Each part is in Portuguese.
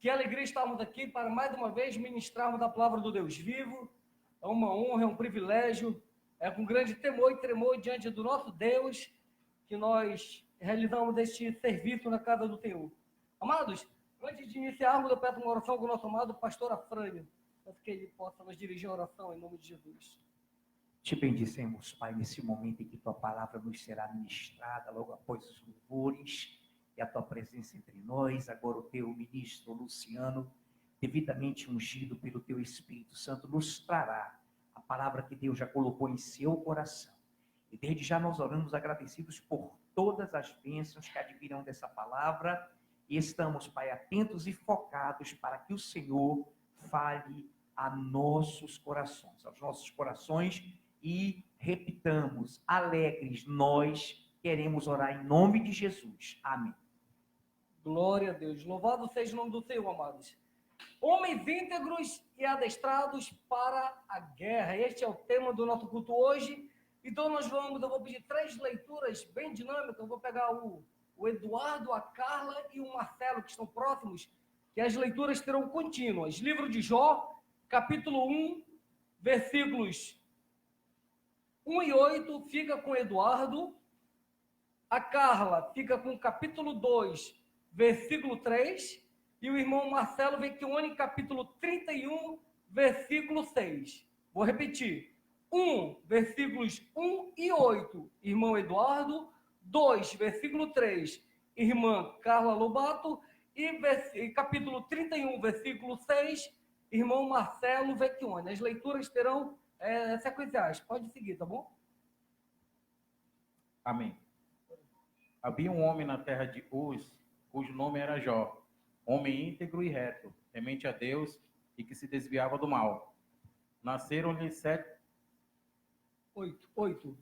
Que alegria estarmos aqui para mais uma vez ministrarmos a palavra do Deus vivo. É uma honra, é um privilégio, é com grande temor e tremor diante do nosso Deus que nós realizamos este serviço na casa do Senhor. Amados, antes de iniciarmos, eu peço uma oração com o nosso amado pastor Afrânio, para que ele possa nos dirigir a oração em nome de Jesus. Te bendizemos, Pai, nesse momento em que tua palavra nos será ministrada, logo após os louvores, e a tua presença entre nós. Agora o teu ministro Luciano, devidamente ungido pelo teu Espírito Santo, nos trará a palavra que Deus já colocou em seu coração. E desde já nós oramos agradecidos por todas as bênçãos que advirão dessa palavra, e estamos, Pai, atentos e focados para que o Senhor fale a nossos corações, aos nossos corações, e repitamos, alegres, nós queremos orar em nome de Jesus. Amém. Glória a Deus. Louvado seja o nome do Senhor, amados. Homens íntegros e adestrados para a guerra. Este é o tema do nosso culto hoje. Então eu vou pedir 3 leituras bem dinâmicas. Eu vou pegar o Eduardo, a Carla e o Marcelo, que estão próximos, que as leituras serão contínuas. Livro de Jó, capítulo 1, versículos 1 e 8, fica com Eduardo. A Carla fica com capítulo 2, versículo 3, e o irmão Marcelo Vecchione, capítulo 31, versículo 6. Vou repetir. 1, versículos 1 e 8, irmão Eduardo. 2, versículo 3, irmã Carla Lobato. E capítulo 31, versículo 6, irmão Marcelo Vecchione. As leituras terão sequenciais. Pode seguir, tá bom? Amém. Havia um homem na terra de Uz, cujo nome era Jó, homem íntegro e reto, temente a Deus e que se desviava do mal. Nasceram-lhe 8.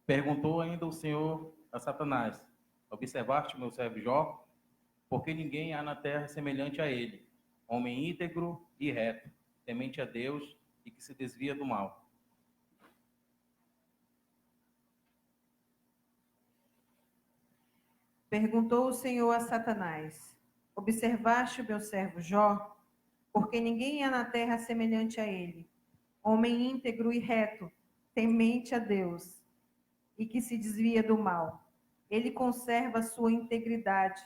Perguntou ainda o Senhor a Satanás: observaste o meu servo Jó? Porque ninguém há na terra semelhante a ele, homem íntegro e reto, temente a Deus e que se desvia do mal. Perguntou o Senhor a Satanás: observaste o meu servo Jó? Porque ninguém há na terra semelhante a ele, homem íntegro e reto, temente a Deus, e que se desvia do mal. Ele conserva sua integridade,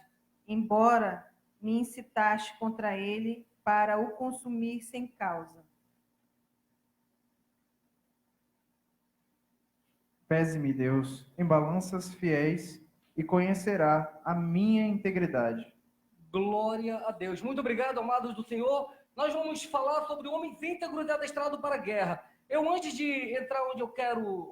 embora me incitaste contra ele para o consumir sem causa. Pese-me, Deus, em balanças fiéis, e conhecerá a minha integridade. Glória a Deus. Muito obrigado, amados do Senhor. Nós vamos falar sobre homens íntegros e adestrados para a guerra. Antes de entrar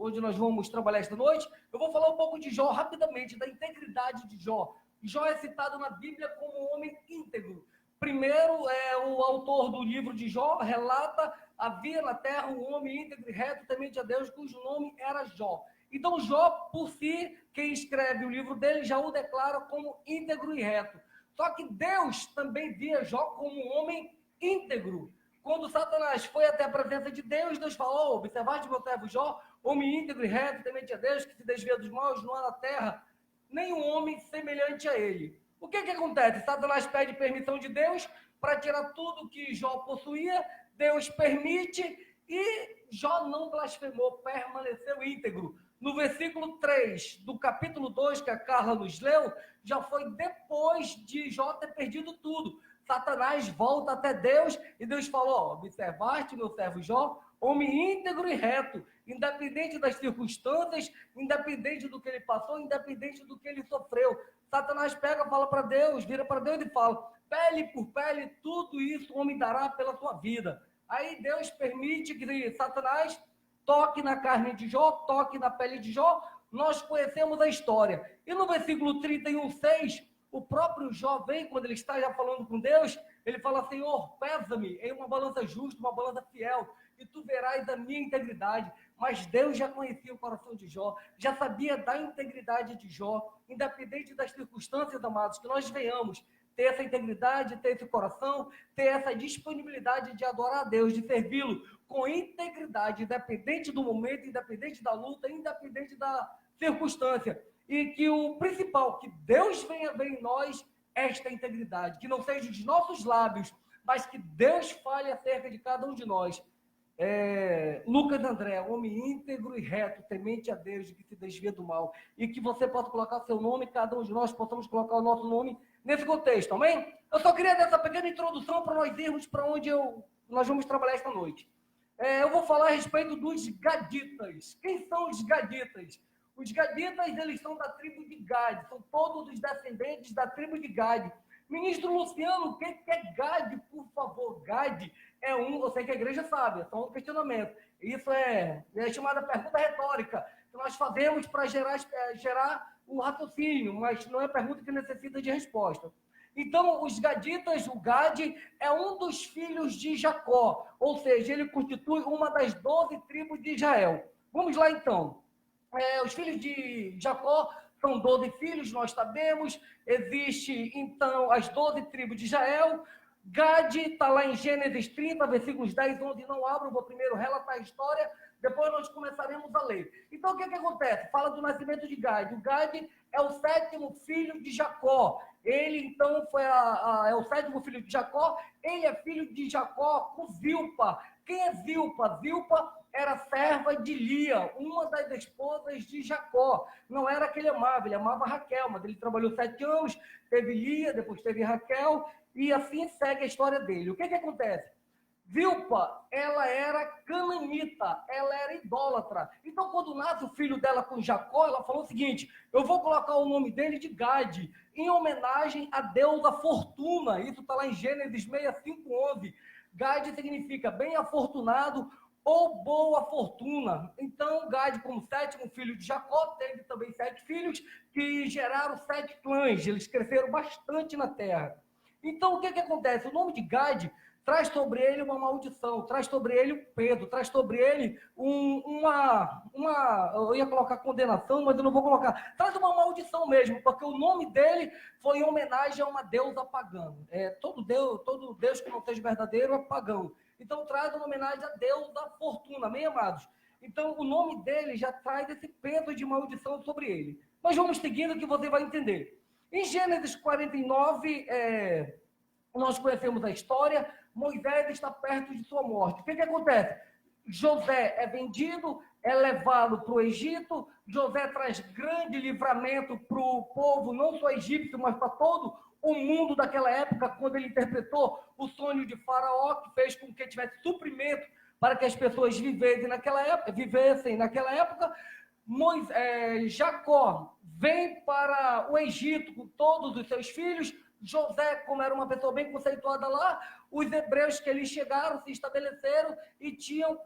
onde nós vamos trabalhar esta noite, eu vou falar um pouco de Jó rapidamente, da integridade de Jó. Jó é citado na Bíblia como um homem íntegro. Primeiro, o autor do livro de Jó relata: havia na terra um homem íntegro e reto, temente a Deus, cujo nome era Jó. Então, Jó, por si, quem escreve o livro dele, já o declara como íntegro e reto. Só que Deus também via Jó como um homem íntegro. Quando Satanás foi até a presença de Deus, Deus falou: observaste meu servo Jó, homem íntegro e reto, temente a Deus, que se desvia dos maus, não há na terra nenhum homem semelhante a ele. O que acontece? Satanás pede permissão de Deus para tirar tudo que Jó possuía. Deus permite e Jó não blasfemou, permaneceu íntegro. No versículo 3 do capítulo 2, que a Carla nos leu, já foi depois de Jó ter perdido tudo. Satanás volta até Deus e Deus falou: observaste meu servo Jó, homem íntegro e reto, independente das circunstâncias, independente do que ele passou, independente do que ele sofreu. Satanás fala para Deus, vira para Deus e fala: pele por pele, tudo isso o homem dará pela sua vida. Aí Deus permite que Satanás toque na carne de Jó, toque na pele de Jó. Nós conhecemos a história. E no versículo 31:6, o próprio Jó vem, quando ele está já falando com Deus, ele fala: Senhor, pesa-me em uma balança justa, uma balança fiel, e tu verás a minha integridade. Mas Deus já conhecia o coração de Jó, já sabia da integridade de Jó, independente das circunstâncias, amados, que nós venhamos ter essa integridade, ter esse coração, ter essa disponibilidade de adorar a Deus, de servi-lo com integridade, independente do momento, independente da luta, independente da circunstância. e que o principal, que Deus venha ver em nós esta integridade, que não seja dos nossos lábios, mas que Deus fale acerca de cada um de nós. Lucas André, homem íntegro e reto, temente a Deus, que se desvia do mal, e que você possa colocar seu nome, cada um de nós possamos colocar o nosso nome nesse contexto, amém? Eu só queria dar essa pequena introdução para nós irmos para onde nós vamos trabalhar esta noite. Eu vou falar a respeito dos gaditas. Quem são os gaditas? Os gaditas, eles são da tribo de Gade, são todos os descendentes da tribo de Gade. Ministro Luciano, o que é Gade, por favor? Gade eu sei que a igreja sabe, é só um questionamento. Isso é chamada pergunta retórica, que nós fazemos para gerar o raciocínio, mas não é pergunta que necessita de resposta. Então, os gaditas, o Gade, é um dos filhos de Jacó, ou seja, ele constitui uma das 12 tribos de Israel. Vamos lá, então. Os filhos de Jacó são 12 filhos, nós sabemos. Existe, então, as 12 tribos de Israel. Gade está lá em Gênesis 30, versículos 10, 11, não abro, vou primeiro relatar a história, depois nós começaremos a ler. Então, o que acontece? Fala do nascimento de Gade. O Gade é o 7º filho de Jacó. Ele, então, é o 7º filho de Jacó. Ele é filho de Jacó com Zilpa. Quem é Zilpa? Zilpa era serva de Lia, uma das esposas de Jacó. Não era que ele amava Raquel, mas ele trabalhou 7 anos, teve Lia, depois teve Raquel, e assim segue a história dele. O que acontece? Zilpa, ela era cananita, ela era idólatra. Então, quando nasce o filho dela com Jacó, ela falou o seguinte: eu vou colocar o nome dele de Gade, em homenagem à deusa Fortuna. Isso está lá em Gênesis 65, 11. Gade significa bem afortunado ou boa fortuna. Então, Gade, como 7º filho de Jacó, teve também 7 filhos que geraram 7 clãs. Eles cresceram bastante na terra. Então, o que acontece? O nome de Gade traz sobre ele uma maldição, traz sobre ele um peso, traz sobre ele eu ia colocar condenação, mas eu não vou colocar. Traz uma maldição mesmo, porque o nome dele foi em homenagem a uma deusa pagã. Todo Deus que não seja verdadeiro é pagão. Então, traz uma homenagem à deusa Fortuna, amém, amados? Então, o nome dele já traz esse peso de maldição sobre ele. Mas vamos seguindo que você vai entender. Em Gênesis 49, nós conhecemos a história. Moisés está perto de sua morte. O que acontece? José é vendido, é levado para o Egito. José traz grande livramento para o povo, não só egípcio, mas para todo o mundo daquela época, quando ele interpretou o sonho de Faraó, que fez com que tivesse suprimento para que as pessoas vivessem naquela época. Jacó vem para o Egito com todos os seus filhos. José, como era uma pessoa bem conceituada lá, os hebreus que eles chegaram, se estabeleceram e tinham,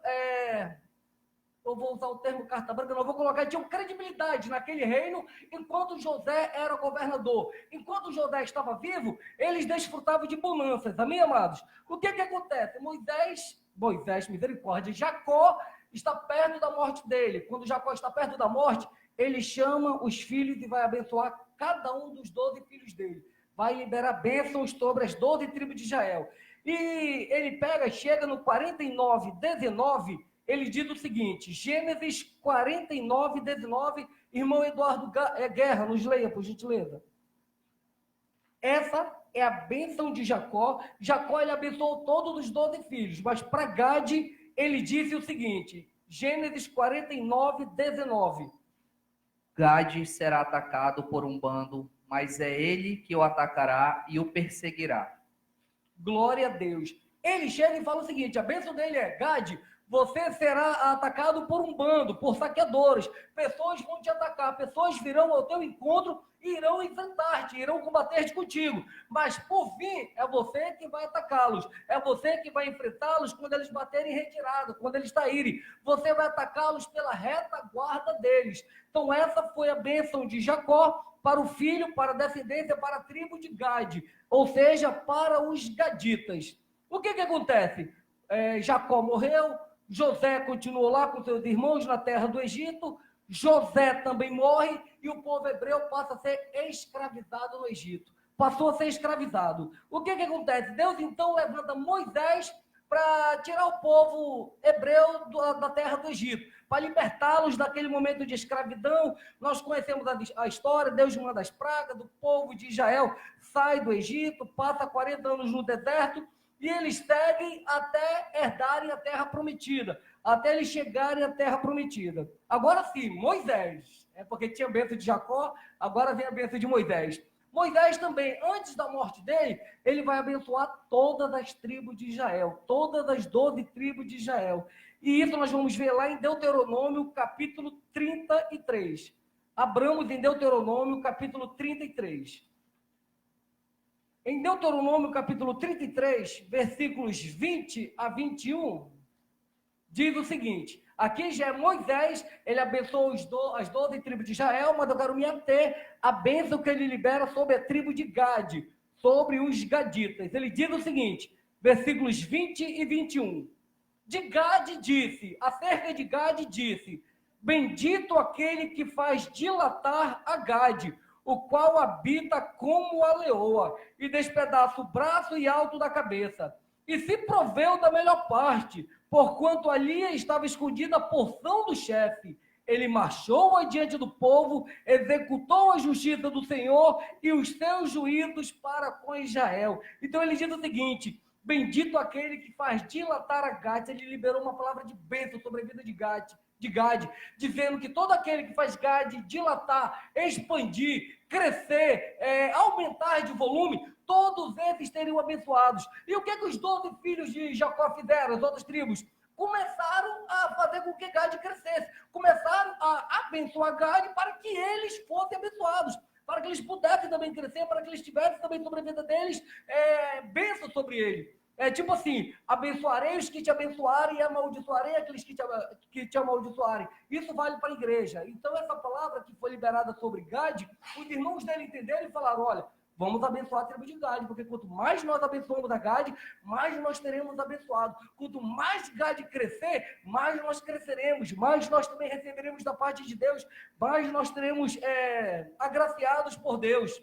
eu vou usar o termo carta branca, não vou colocar, tinham credibilidade naquele reino, enquanto José era governador. Enquanto José estava vivo, eles desfrutavam de bonanças, amém, amados? O que acontece? Moisés, misericórdia, Jacó está perto da morte dele. Quando Jacó está perto da morte, ele chama os filhos e vai abençoar cada um dos 12 filhos dele. Vai liberar bênçãos sobre as 12 tribos de Israel. E ele chega no 49, 19, ele diz o seguinte, Gênesis 49, 19, irmão Eduardo Guerra, nos leia, por gentileza. Essa é a bênção de Jacó. Jacó, ele abençoou todos os 12 filhos, mas para Gade, ele disse o seguinte, Gênesis 49, 19. Gade será atacado por um bando, mas é ele que o atacará e o perseguirá. Glória a Deus. Ele chega e fala o seguinte, a bênção dele é, Gade, você será atacado por um bando, por saqueadores. Pessoas vão te atacar, pessoas virão ao teu encontro e irão enfrentar-te, irão combater-te contigo. Mas, por fim, é você que vai atacá-los. É você que vai enfrentá-los quando eles baterem em retirada, quando eles saírem. Você vai atacá-los pela retaguarda deles. Então, essa foi a bênção de Jacó para o filho, para a descendência, para a tribo de Gade. Ou seja, para os gaditas. O que acontece? Jacó morreu, José continuou lá com seus irmãos na terra do Egito, José também morre e o povo hebreu passa a ser escravizado no Egito. Passou a ser escravizado. O que acontece? Deus então levanta Moisés para tirar o povo hebreu da terra do Egito, para libertá-los daquele momento de escravidão. Nós conhecemos a história, Deus manda as pragas, do povo de Israel sai do Egito, passa 40 anos no deserto, e eles seguem até herdarem a terra prometida, até eles chegarem à terra prometida. Agora sim, Moisés, porque tinha a bênção de Jacó, agora vem a bênção de Moisés. Moisés também, antes da morte dele, ele vai abençoar todas as tribos de Israel, todas as 12 tribos de Israel. E isso nós vamos ver lá em Deuteronômio, capítulo 33. Abramos em Deuteronômio, capítulo 33. Em Deuteronômio, capítulo 33, versículos 20 a 21, diz o seguinte: aqui já é Moisés, ele abençoou as 12 tribos de Israel, mas eu quero me ater à bênção que ele libera sobre a tribo de Gade, sobre os gaditas. Ele diz o seguinte, versículos 20 e 21. De Gade disse, acerca de Gade disse, bendito aquele que faz dilatar a Gade, o qual habita como a leoa, e despedaça o braço e alto da cabeça, e se proveu da melhor parte, porquanto ali estava escondida a porção do chefe. Ele marchou adiante do povo, executou a justiça do Senhor e os seus juízos para com Israel. Então ele diz o seguinte, bendito aquele que faz dilatar a Gade. Ele liberou uma palavra de bênção sobre a vida de Gade, dizendo que todo aquele que faz Gade dilatar, expandir, crescer, aumentar de volume, todos esses seriam abençoados. E o que os 12 filhos de Jacó fizeram, as outras tribos? Começaram a fazer com que Gade crescesse, começaram a abençoar Gade para que eles fossem abençoados, para que eles pudessem também crescer, para que eles tivessem também sobre a vida deles bênção sobre ele. É tipo assim, abençoarei os que te abençoarem e amaldiçoarei aqueles que te amaldiçoarem. Isso vale para a igreja. Então, essa palavra que foi liberada sobre Gade, os irmãos dele entenderam e falaram, olha, vamos abençoar a tribo de Gade, porque quanto mais nós abençoamos a Gade, mais nós teremos abençoado. Quanto mais Gade crescer, mais nós cresceremos, mais nós também receberemos da parte de Deus, mais nós teremos agraciados por Deus.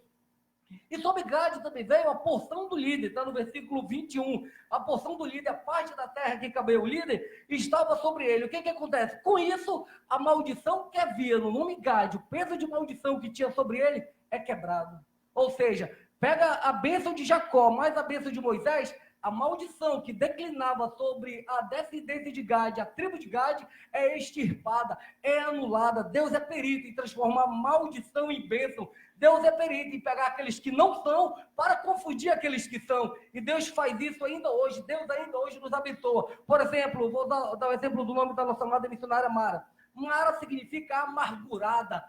E sobre Gade também veio a porção do líder, está no versículo 21. A porção do líder, a parte da terra que cabia o líder, estava sobre ele. O que acontece? Com isso, a maldição que havia no nome Gade, o peso de maldição que tinha sobre ele, é quebrado. Ou seja, pega a bênção de Jacó, mais a bênção de Moisés, a maldição que declinava sobre a descendência de Gade, a tribo de Gade, é extirpada, é anulada. Deus é perito em transformar maldição em bênção. Deus é perito em pegar aqueles que não são para confundir aqueles que são. E Deus faz isso ainda hoje. Deus ainda hoje nos abençoa. Por exemplo, vou dar o exemplo do nome da nossa amada missionária Mara. Mara significa amargurada,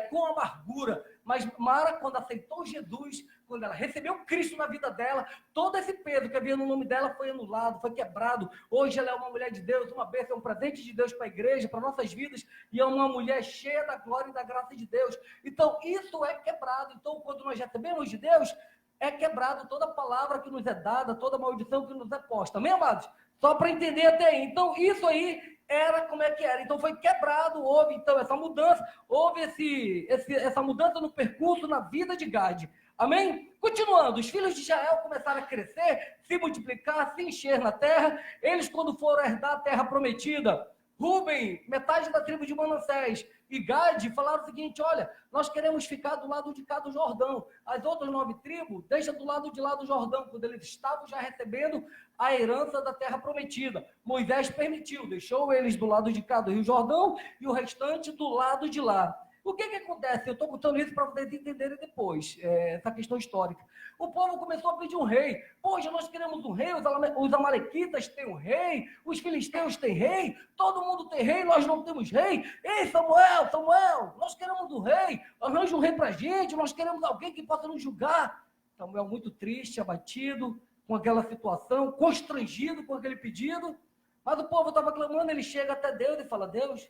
com amargura. Mas Mara, quando aceitou Jesus, quando ela recebeu Cristo na vida dela, todo esse peso que havia no nome dela foi anulado, foi quebrado. Hoje ela é uma mulher de Deus, uma bênção, um presente de Deus para a igreja, para nossas vidas, e é uma mulher cheia da glória e da graça de Deus. Então, isso é quebrado. Então, quando nós recebemos de Deus, é quebrado toda palavra que nos é dada, toda maldição que nos é posta. Amém, amados? Só para entender até aí. Então, isso aí era como é que era. Então foi quebrado, houve então essa mudança, houve essa mudança no percurso, na vida de Gade. Amém? Continuando, os filhos de Israel começaram a crescer, se multiplicar, se encher na terra. Eles, quando foram herdar a terra prometida, Rúben, metade da tribo de Manassés, e Gade falaram o seguinte, olha, nós queremos ficar do lado de cá do Jordão. As outras 9 tribos, deixa do lado de lá do Jordão, quando eles estavam já recebendo a herança da terra prometida. Moisés permitiu, deixou eles do lado de cá do Rio Jordão e o restante do lado de lá. O que acontece? Eu estou contando isso para vocês entenderem depois, essa questão histórica. O povo começou a pedir um rei. Poxa, nós queremos um rei, os amalequitas têm um rei, os filisteus têm rei, todo mundo tem rei, nós não temos rei. Ei, Samuel, nós queremos um rei, arranja um rei para a gente, nós queremos alguém que possa nos julgar. Samuel muito triste, abatido com aquela situação, constrangido com aquele pedido, mas o povo estava clamando, ele chega até Deus e fala, Deus,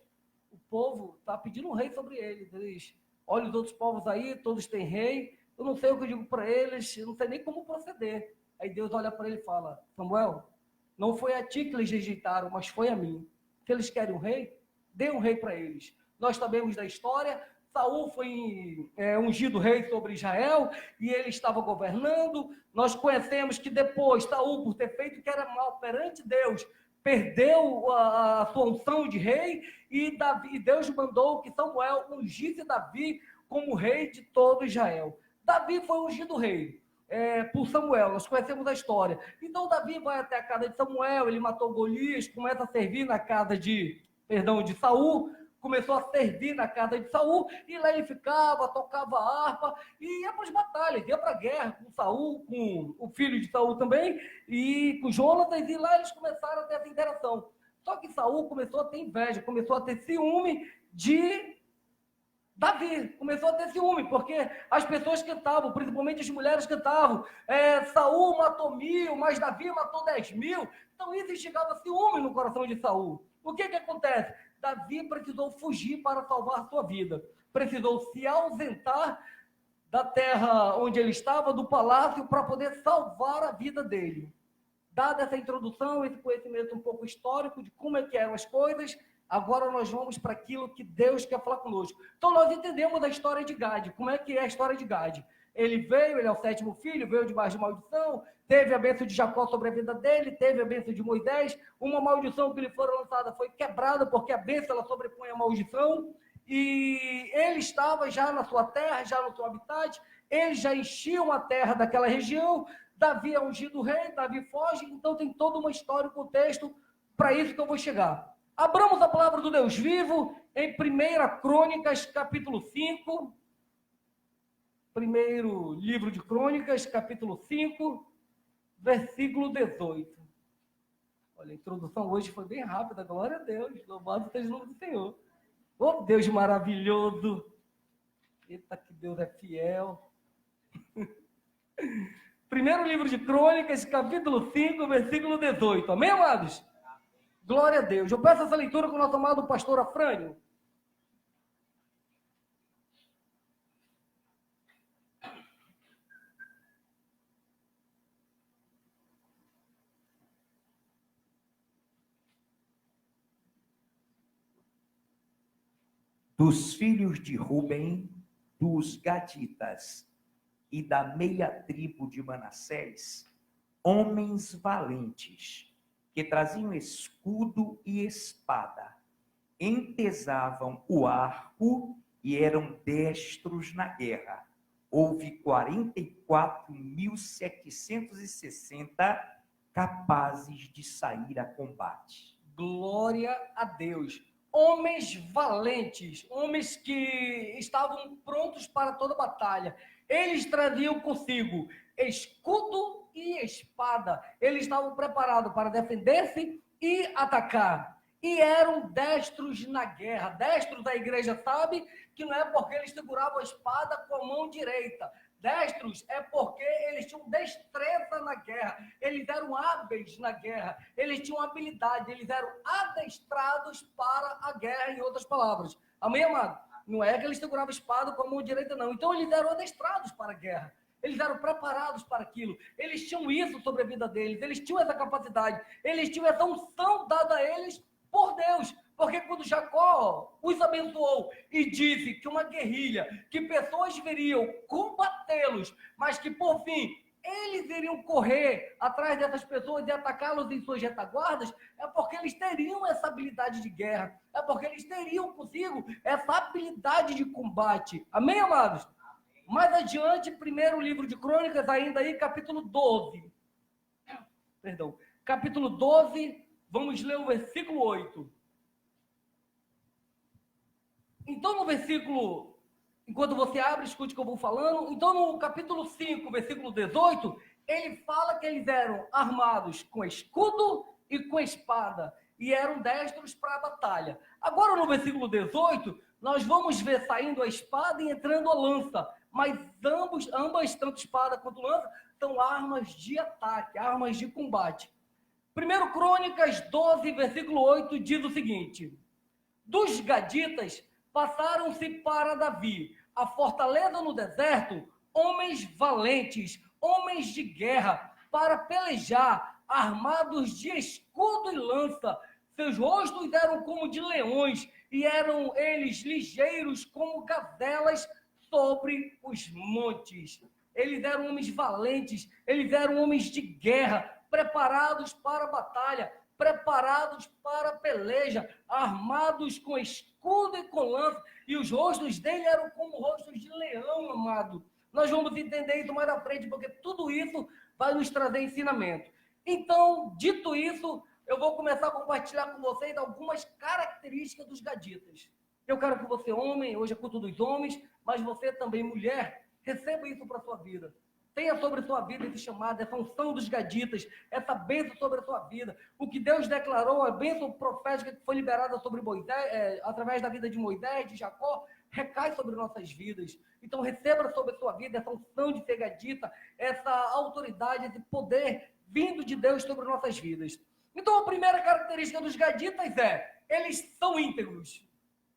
o povo está pedindo um rei sobre eles. Eles olham os outros povos aí, todos têm rei. Eu não sei o que eu digo para eles, eu não sei nem como proceder. Aí Deus olha para ele e fala, Samuel, não foi a ti que eles rejeitaram, mas foi a mim. Se eles querem um rei, dê um rei para eles. Nós sabemos da história, Saul foi ungido rei sobre Israel e ele estava governando. Nós conhecemos que depois Saul, por ter feito o que era mal perante Deus, perdeu a sua unção de rei e Deus mandou que Samuel ungisse Davi como rei de todo Israel. Davi foi ungido rei por Samuel, nós conhecemos a história. Então Davi vai até a casa de Samuel, ele matou Golias, começa a servir na casa de Saul, começou a servir na casa de Saul, e lá ele ficava, tocava harpa, e ia para as batalhas, ia para a guerra com Saul, com o filho de Saul também, e com Jonatas, e lá eles começaram a ter essa interação. Só que Saul começou a ter inveja, começou a ter ciúme de Davi, começou a ter ciúme, porque as pessoas cantavam, principalmente as mulheres cantavam, Saul matou 1000, mas Davi matou 10.000, então isso chegava ciúme no coração de Saul. O que acontece? Davi precisou fugir para salvar a sua vida, precisou se ausentar da terra onde ele estava, do palácio, para poder salvar a vida dele. Dada essa introdução, esse conhecimento um pouco histórico de como é que eram as coisas, agora nós vamos para aquilo que Deus quer falar conosco. Então nós entendemos a história de Gade. Como é que é a história de Gade? Ele veio, ele é o 7º filho, veio debaixo de maldição, teve a bênção de Jacó sobre a vida dele, teve a bênção de Moisés, uma maldição que lhe foi lançada foi quebrada, porque a bênção ela sobrepõe a maldição, e ele estava já na sua terra, já no seu habitat, eles já enchiam a terra daquela região, Davi é ungido rei, Davi foge, então tem toda uma história, um contexto, para isso que eu vou chegar. Abramos a palavra do Deus vivo em 1 Crônicas, capítulo 5. Primeiro livro de Crônicas, capítulo 5, versículo 18. Olha, a introdução hoje foi bem rápida, glória a Deus, louvado seja o nome do Senhor. Oh, Deus maravilhoso! Eita, que Deus é fiel! Primeiro livro de Crônicas, capítulo 5, versículo 18. Amém, amados? Glória a Deus. Eu peço essa leitura com o nosso amado pastor Afrânio. Dos filhos de Rubem, dos Gaditas e da meia tribo de Manassés, homens valentes, que traziam escudo e espada, entesavam o arco e eram destros na guerra. Houve 44.760 capazes de sair a combate. Glória a Deus. Homens valentes, homens que estavam prontos para toda batalha. Eles traziam consigo escudo e espada. Eles estavam preparados para defender-se e atacar. E eram destros na guerra. Destros, a igreja sabe que não é porque eles seguravam a espada com a mão direita. Destros é porque eles tinham destreza na guerra, eles eram hábeis na guerra, eles tinham habilidade, eles eram adestrados para a guerra, em outras palavras. Amém, amado? Não é que eles seguravam a espada com a mão direita, não. Então eles eram adestrados para a guerra, eles eram preparados para aquilo, eles tinham isso sobre a vida deles, eles tinham essa capacidade, eles tinham essa unção dada a eles por Deus. Porque quando Jacó os abençoou e disse que uma guerrilha, que pessoas viriam combatê-los, mas que por fim eles iriam correr atrás dessas pessoas e atacá-los em suas retaguardas, é porque eles teriam essa habilidade de guerra, é porque eles teriam consigo essa habilidade de combate. Amém, amados? Mais adiante, primeiro livro de Crônicas, ainda aí, capítulo 12. Perdão, capítulo 12, vamos ler o versículo 8. Então, no versículo, enquanto você abre, escute o que eu vou falando. Então, no capítulo 5, versículo 18, ele fala que eles eram armados com escudo e com espada, e eram destros para a batalha. Agora, no versículo 18, nós vamos ver saindo a espada e entrando a lança, mas ambas, tanto espada quanto lança, são armas de ataque, armas de combate. 1 Crônicas 12, versículo 8, diz o seguinte: dos Gaditas passaram-se para Davi, a fortaleza no deserto, homens valentes, homens de guerra, para pelejar, armados de escudo e lança. Seus rostos eram como de leões, e eram eles ligeiros como gazelas sobre os montes. Eles eram homens valentes, eles eram homens de guerra, preparados para a batalha, preparados para a peleja, armados com escudo e com lança, e os rostos dele eram como rostos de leão, amado. Nós vamos entender isso mais à frente, porque tudo isso vai nos trazer ensinamento. Então, dito isso, eu vou começar a compartilhar com vocês algumas características dos gaditas. Eu quero que você, homem, hoje é culto dos homens, mas você também, mulher, receba isso para a sua vida. Tenha sobre a sua vida esse chamado, essa unção dos gaditas, essa bênção sobre a sua vida. O que Deus declarou, a bênção profética que foi liberada sobre Moisés, através da vida de Moisés, de Jacó, recai sobre nossas vidas. Então receba sobre a sua vida essa unção de ser gadita, essa autoridade, esse poder vindo de Deus sobre nossas vidas. Então a primeira característica dos gaditas eles são íntegros.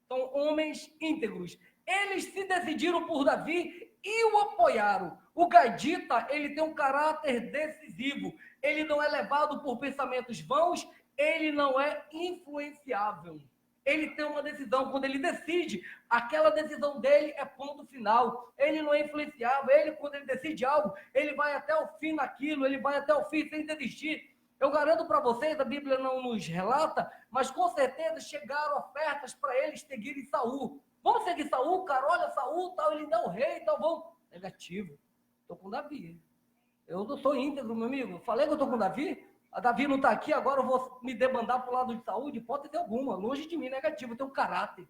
São homens íntegros. Eles se decidiram por Davi e o apoiaram. O gadita, ele tem um caráter decisivo. Ele não é levado por pensamentos vãos, ele não é influenciável. Ele tem uma decisão, quando ele decide, aquela decisão dele é ponto final. Ele não é influenciável, ele, quando ele decide algo, ele vai até o fim naquilo, ele vai até o fim sem desistir. Eu garanto para vocês, a Bíblia não nos relata, mas com certeza chegaram ofertas para eles seguirem Saul. Vamos seguir Saul, cara? Olha, Saul, tal, ele não é o rei, tal, vamos. Negativo. Estou com Davi. Eu não sou íntegro, meu amigo. Falei que eu estou com Davi? A Davi não está aqui, agora eu vou me debandar para o lado de Saul, de hipótese alguma. Longe de mim, negativo, eu tenho caráter.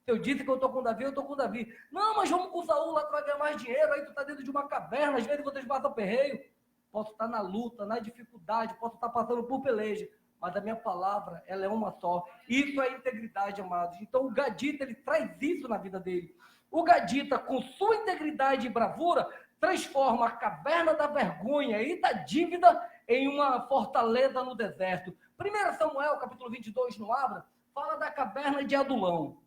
Se eu disse que eu estou com Davi, eu estou com Davi. Não, mas vamos com Saul, lá tu vai ganhar mais dinheiro, aí tu está dentro de uma caverna, às vezes vocês passam perreio. Posso estar na luta, na dificuldade, posso estar passando por peleja, mas a minha palavra, ela é uma só. Isso é integridade, amados. Então o gadita, ele traz isso na vida dele. O gadita, com sua integridade e bravura, transforma a caverna da vergonha e da dívida em uma fortaleza no deserto. 1 Samuel, capítulo 22, no Abra, fala da caverna de Adulão.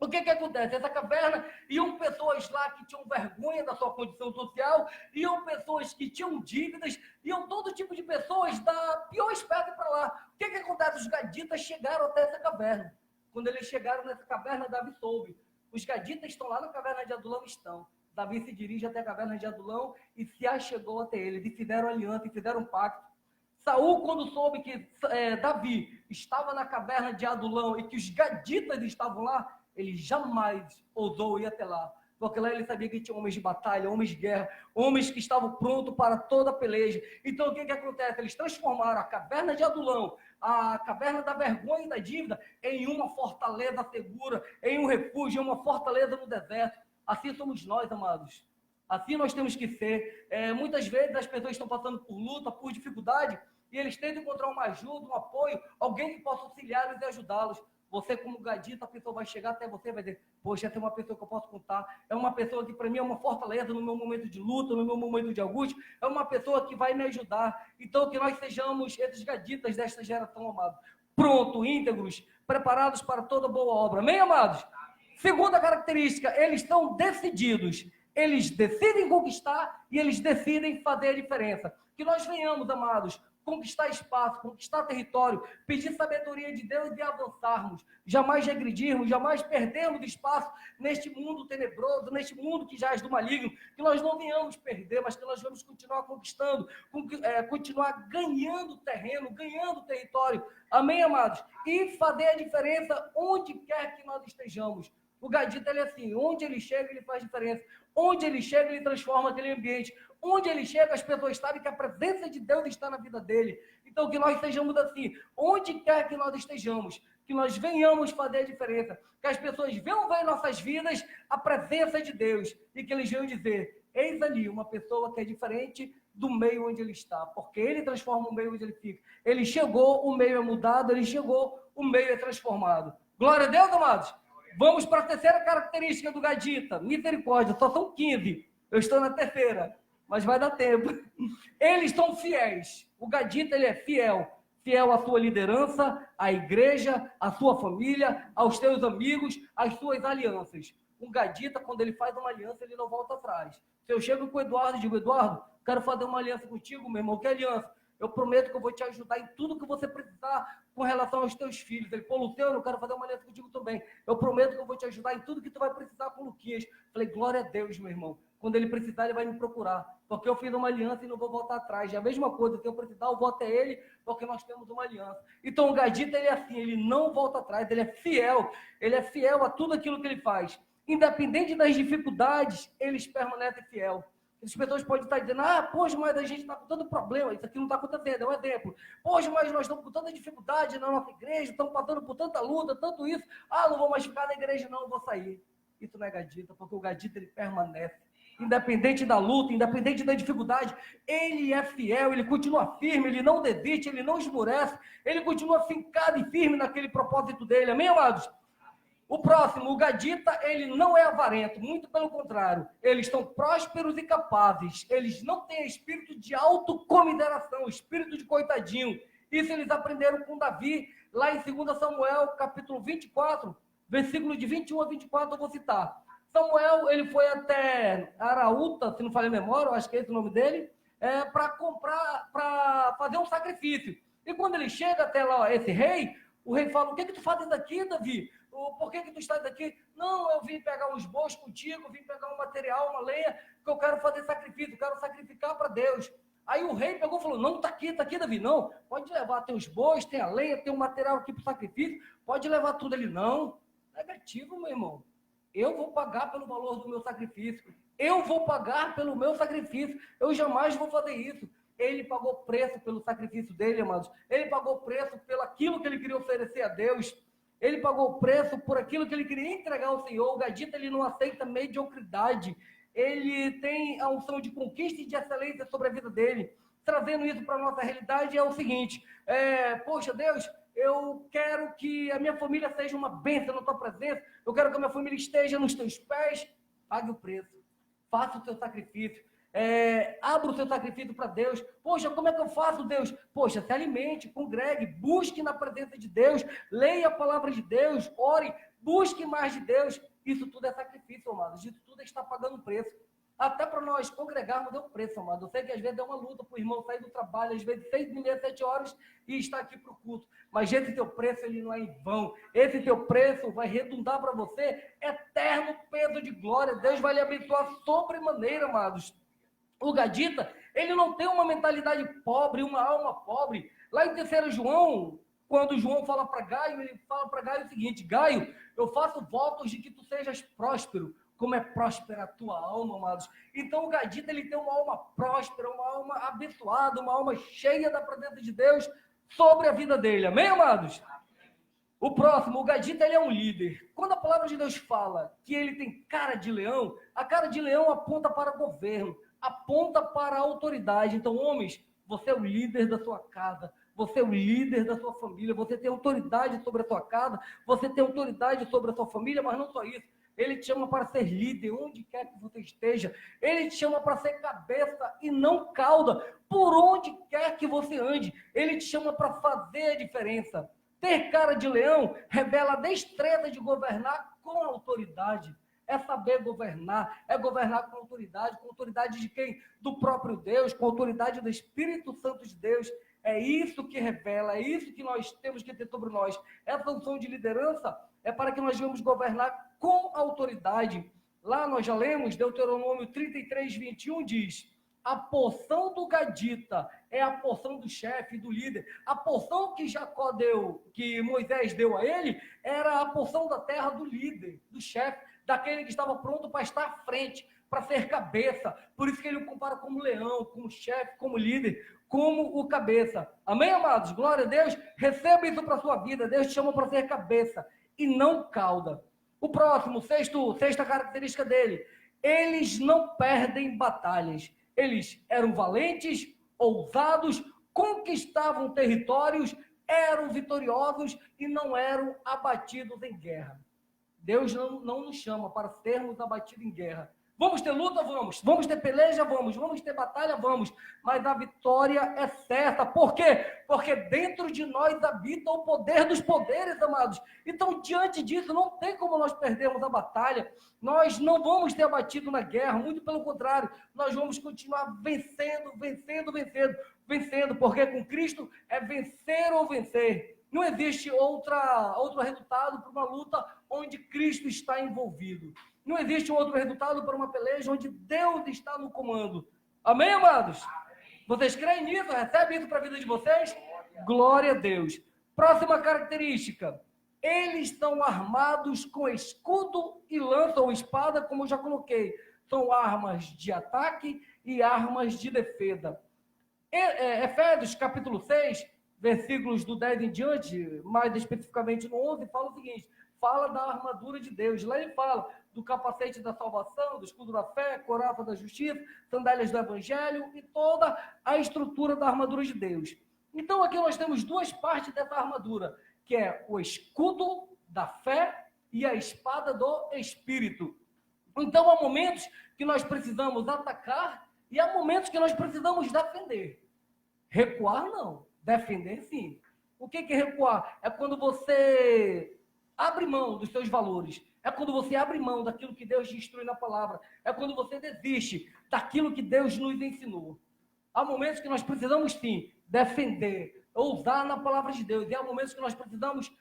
O que acontece? Essa caverna, iam pessoas lá que tinham vergonha da sua condição social, iam pessoas que tinham dívidas, iam todo tipo de pessoas da pior espécie para lá. O que acontece? Os gaditas chegaram até essa caverna. Quando eles chegaram nessa caverna, Davi soube. Os gaditas estão lá na caverna de Adulão, estão. Davi se dirige até a caverna de Adulão e se achegou até eles, e fizeram aliança, e fizeram um pacto. Saul, quando soube que Davi estava na caverna de Adulão e que os gaditas estavam lá, ele jamais ousou ir até lá, porque lá ele sabia que tinha homens de batalha, homens de guerra, homens que estavam prontos para toda a peleja. Então o que acontece? Eles transformaram a caverna de Adulão, a caverna da vergonha e da dívida, em uma fortaleza segura, em um refúgio, em uma fortaleza no deserto. Assim somos nós, amados. Assim nós temos que ser. Muitas vezes as pessoas estão passando por luta, por dificuldade, e eles tentam encontrar uma ajuda, um apoio, alguém que possa auxiliá-los e ajudá-los. Você, como gadita, a pessoa vai chegar até você e vai dizer, poxa, essa é uma pessoa que eu posso contar, é uma pessoa que para mim é uma fortaleza no meu momento de luta, no meu momento de angústia, é uma pessoa que vai me ajudar. Então, que nós sejamos esses gaditas desta geração, amados, prontos, íntegros, preparados para toda boa obra. Amém, amados? Segunda característica, eles estão decididos. Eles decidem conquistar e eles decidem fazer a diferença. Que nós venhamos, amados, conquistar espaço, conquistar território, pedir sabedoria de Deus e avançarmos, jamais regredirmos, jamais perdermos espaço neste mundo tenebroso, neste mundo que jaz do maligno, que nós não venhamos perder, mas que nós vamos continuar conquistando, continuar ganhando terreno, ganhando território, amém, amados? E fazer a diferença onde quer que nós estejamos. O gadita, ele é assim, onde ele chega, ele faz diferença, onde ele chega, ele transforma aquele ambiente, onde ele chega, as pessoas sabem que a presença de Deus está na vida dele. Então, que nós sejamos assim, onde quer que nós estejamos, que nós venhamos fazer a diferença, que as pessoas venham ver em nossas vidas a presença de Deus, e que eles venham dizer, eis ali uma pessoa que é diferente do meio onde ele está, porque ele transforma o meio onde ele fica. Ele chegou, o meio é mudado, ele chegou, o meio é transformado. Glória a Deus, amados! Vamos para a terceira característica do gadita, misericórdia, só são 15, eu estou na terceira, mas vai dar tempo. Eles são fiéis, o gadita, ele é fiel à sua liderança, à igreja, à sua família, aos seus amigos, às suas alianças. Um gadita, quando ele faz uma aliança, ele não volta atrás. Se eu chego com o Eduardo e digo, Eduardo, quero fazer uma aliança contigo, meu irmão, que aliança? eu prometo que eu vou te ajudar em tudo que você precisar com relação aos teus filhos. Ele, pô, Luciano, eu quero fazer uma aliança contigo também. Eu prometo que eu vou te ajudar em tudo que tu vai precisar com o Luquinhas. Falei, glória a Deus, meu irmão. Quando ele precisar, ele vai me procurar. Porque eu fiz uma aliança e não vou voltar atrás. É a mesma coisa, se eu precisar, eu vou até ele, porque nós temos uma aliança. Então, o Gadita, ele é assim, ele não volta atrás, ele é fiel. Ele é fiel a tudo aquilo que ele faz. Independente das dificuldades, eles permanecem fiel. As pessoas podem estar dizendo, poxa, mas a gente está com tanto problema, isso aqui não está acontecendo, é um exemplo. Poxa, mas nós estamos com tanta dificuldade na nossa igreja, estamos passando por tanta luta, tanto isso. Não vou mais ficar na igreja não, vou sair. Isso não é Gadita, porque o Gadita, ele permanece. Independente da luta, independente da dificuldade, ele é fiel, ele continua firme, ele não desiste, ele não esmorece, ele continua fincado e firme naquele propósito dele. Amém, amados? O próximo, o Gadita, ele não é avarento, muito pelo contrário. Eles estão prósperos e capazes. Eles não têm espírito de autocomiseração, espírito de coitadinho. Isso eles aprenderam com Davi, lá em 2 Samuel, capítulo 24, versículo de 21 a 24, eu vou citar. Samuel, ele foi até Araúta, se não falei a memória, eu acho que é esse o nome dele, para fazer um sacrifício. E quando ele chega até lá, esse rei, o rei fala, o que tu fazes daqui, Davi? Por que tu estás aqui? Não, eu vim pegar uns bois contigo, vim pegar um material, uma lenha, que eu quero fazer sacrifício, eu quero sacrificar para Deus. Aí o rei pegou e falou, não, tá aqui, Davi, não, pode levar, tem os bois, tem a lenha, tem um material aqui para sacrifício, pode levar tudo. Ele, não, negativo, meu irmão, eu vou pagar pelo valor do meu sacrifício, eu vou pagar pelo meu sacrifício, eu jamais vou fazer isso. Ele pagou preço pelo sacrifício dele, amados, ele pagou preço pelo aquilo que ele queria oferecer a Deus. Ele pagou o preço por aquilo que ele queria entregar ao Senhor. O Gadita, ele não aceita mediocridade. Ele tem a unção de conquista e de excelência sobre a vida dele. Trazendo isso para a nossa realidade é o seguinte, poxa, Deus, eu quero que a minha família seja uma bênção na tua presença. Eu quero que a minha família esteja nos teus pés. Pague o preço. Faça o teu sacrifício. Abra o seu sacrifício para Deus. Poxa, como é que eu faço, Deus? Poxa, se alimente, congregue, busque na presença de Deus, leia a palavra de Deus, ore, busque mais de Deus. Isso tudo é sacrifício, amados. Isso tudo está pagando preço. Até para nós congregarmos é um preço, amado. Eu sei que às vezes é uma luta para o irmão sair do trabalho, às vezes 6h30, 7 horas e estar aqui para o culto. Mas esse teu preço, ele não é em vão. Esse teu preço vai redundar para você eterno peso de glória. Deus vai lhe abençoar sobremaneira, amados. O Gadita, ele não tem uma mentalidade pobre, uma alma pobre. Lá em 3 João, quando João fala para Gaio, ele fala para Gaio o seguinte, Gaio, eu faço votos de que tu sejas próspero, como é próspera a tua alma, amados. Então o Gadita, ele tem uma alma próspera, uma alma abençoada, uma alma cheia da presença de Deus sobre a vida dele. Amém, amados? O próximo, o Gadita, ele é um líder. Quando a palavra de Deus fala que ele tem cara de leão, a cara de leão aponta para o governo, aponta para a autoridade. Então, homens, você é o líder da sua casa, você é o líder da sua família, você tem autoridade sobre a sua casa, você tem autoridade sobre a sua família, mas não só isso. Ele te chama para ser líder, onde quer que você esteja. Ele te chama para ser cabeça e não cauda, por onde quer que você ande. Ele te chama para fazer a diferença. Ter cara de leão revela a destreza de governar com autoridade. É saber governar, é governar com autoridade de quem? Do próprio Deus, com autoridade do Espírito Santo de Deus. É isso que revela, é isso que nós temos que ter sobre nós. Essa função de liderança é para que nós venhamos governar com autoridade. Lá nós já lemos, Deuteronômio 33, 21 diz, a porção do Gadita é a porção do chefe, do líder. A porção que Jacó deu, que Moisés deu a ele, era a porção da terra do líder, do chefe, daquele que estava pronto para estar à frente, para ser cabeça. Por isso que ele o compara como leão, como chefe, como líder, como o cabeça. Amém, amados? Glória a Deus. Receba isso para a sua vida. Deus te chama para ser cabeça e não cauda. O próximo, sexta característica dele. Eles não perdem batalhas. Eles eram valentes, ousados, conquistavam territórios, eram vitoriosos e não eram abatidos em guerra. Deus não nos chama para sermos abatidos em guerra, Vamos ter luta? Vamos. Vamos ter peleja? Vamos. Vamos ter batalha? Vamos. Mas a vitória é certa. Por quê? Porque dentro de nós habita o poder dos poderes, amados. Então, diante disso, não tem como nós perdermos a batalha. Nós não vamos ter abatido na guerra. Muito pelo contrário. Nós vamos continuar vencendo, porque com Cristo é vencer ou vencer. Não existe outro resultado para uma luta onde Cristo está envolvido. Não existe outro resultado para uma peleja onde Deus está no comando. Amém, amados? Vocês creem nisso? Recebem isso para a vida de vocês? Glória a Deus. Próxima característica. Eles estão armados com escudo e lança ou espada, como eu já coloquei. São armas de ataque e armas de defesa. Efésios, capítulo 6, versículos do 10 em diante, mais especificamente no 11, fala o seguinte, fala da armadura de Deus. Lá ele fala do capacete da salvação, do escudo da fé, coraça da justiça, sandálias do evangelho e toda a estrutura da armadura de Deus. Então aqui nós temos duas partes dessa armadura, que é o escudo da fé e a espada do Espírito. Então há momentos que nós precisamos atacar e há momentos que nós precisamos defender. Recuar não, defender sim. O que é recuar? É quando você abre mão dos seus valores. É quando você abre mão daquilo que Deus te instrui na palavra. É quando você desiste daquilo que Deus nos ensinou. Há momentos que nós precisamos sim defender, ousar na palavra de Deus. E há momentos que nós precisamos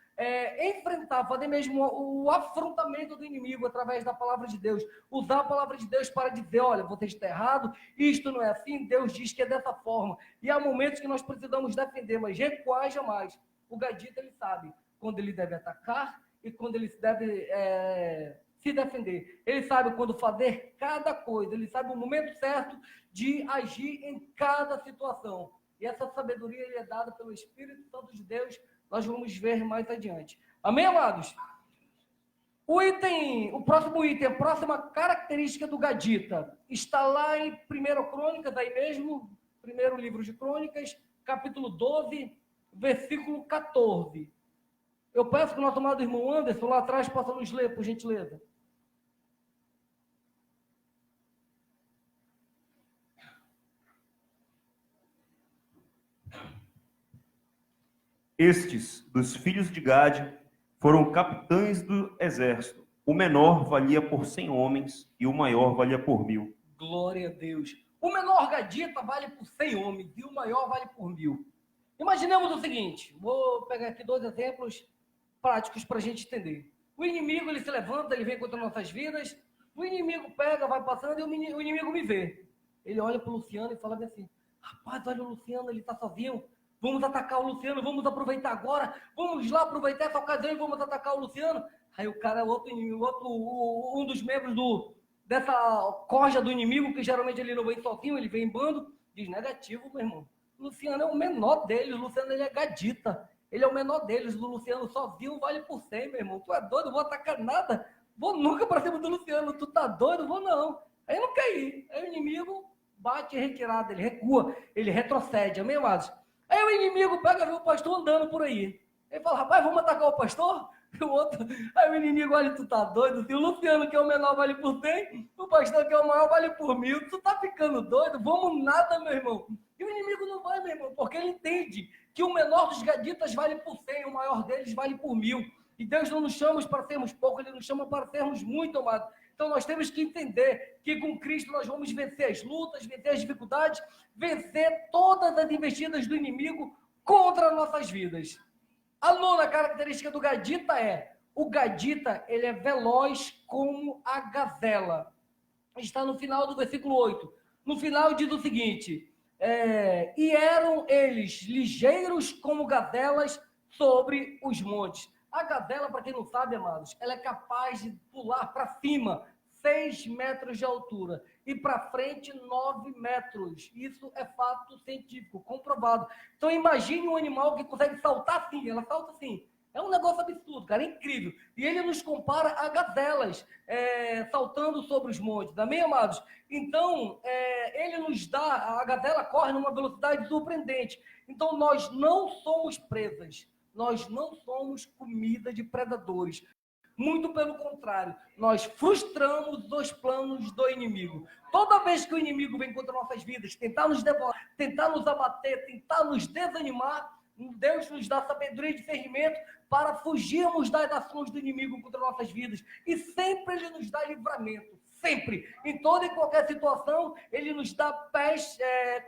enfrentar, fazer mesmo o afrontamento do inimigo através da palavra de Deus. Usar a palavra de Deus para dizer, olha, você está errado, isto não é assim, Deus diz que é dessa forma. E há momentos que nós precisamos defender, mas recuar jamais. O gadita, ele sabe quando ele deve atacar e quando ele deve se defender. Ele sabe quando fazer cada coisa, ele sabe o momento certo de agir em cada situação. E essa sabedoria é dada pelo Espírito Santo de Deus, nós vamos ver mais adiante. Amém, amados? O próximo item, a próxima característica do gadita, está lá em 1 Crônicas, aí mesmo, primeiro livro de Crônicas, capítulo 12, versículo 14. Eu peço que o nosso amado irmão Anderson, lá atrás, possa nos ler, por gentileza. Estes, dos filhos de Gade, foram capitães do exército. O menor valia por 100 homens e o maior valia por 1000. Glória a Deus. O menor gadita vale por 100 homens e o maior vale por 1000. Imaginemos o seguinte, vou pegar aqui 2 exemplos práticos para a gente entender. O inimigo, ele se levanta, ele vem contra nossas vidas, o inimigo pega, vai passando e o inimigo me vê. Ele olha para o Luciano e fala bem assim, rapaz, olha o Luciano, ele está sozinho, vamos atacar o Luciano, vamos aproveitar agora, vamos lá aproveitar essa ocasião e vamos atacar o Luciano. Aí o cara, um dos membros dessa corja do inimigo, que geralmente ele não vem sozinho, ele vem em bando, diz, negativo, meu irmão. O Luciano é o menor deles, o Luciano ele é gadita, ele é o menor deles, o Luciano sozinho vale por 100, meu irmão. Tu é doido, vou atacar nada, vou nunca para cima do Luciano, tu tá doido, vou não. Aí não quer ir, aí o inimigo bate em retirada, ele recua, ele retrocede, amém, amados? Aí o inimigo pega e vê o pastor andando por aí. Ele fala, rapaz, vamos atacar o pastor? Aí o inimigo, olha, tu tá doido? Se o Luciano, que é o menor, vale por 100, o pastor, que é o maior, vale por 1000. Tu tá ficando doido? Vamos nada, meu irmão. E o inimigo não vai, meu irmão, porque ele entende que o menor dos gaditas vale por 100, o maior deles vale por 1000. E Deus não nos chama para sermos pouco, Ele nos chama para sermos muito, amado. Então nós temos que entender que com Cristo nós vamos vencer as lutas, vencer as dificuldades, vencer todas as investidas do inimigo contra nossas vidas. A nona característica do gadita o gadita, ele é veloz como a gazela. Está no final do versículo 8. No final diz o seguinte, e eram eles ligeiros como gazelas sobre os montes. A gazela, para quem não sabe, amados, ela é capaz de pular para cima 6 metros de altura e para frente 9 metros. Isso é fato científico, comprovado. Então imagine um animal que consegue saltar assim, ela salta assim. É um negócio absurdo, cara, é incrível. E ele nos compara a gazelas saltando sobre os montes, amém, amados? Então, ele nos dá, a gazela corre numa velocidade surpreendente. Então nós não somos presas. Nós não somos comida de predadores. Muito pelo contrário, nós frustramos os planos do inimigo. Toda vez que o inimigo vem contra nossas vidas, tentar nos devorar, tentar nos abater, tentar nos desanimar, Deus nos dá sabedoria e discernimento para fugirmos das ações do inimigo contra nossas vidas. E sempre Ele nos dá livramento. Sempre. Em toda e qualquer situação, Ele nos dá pés,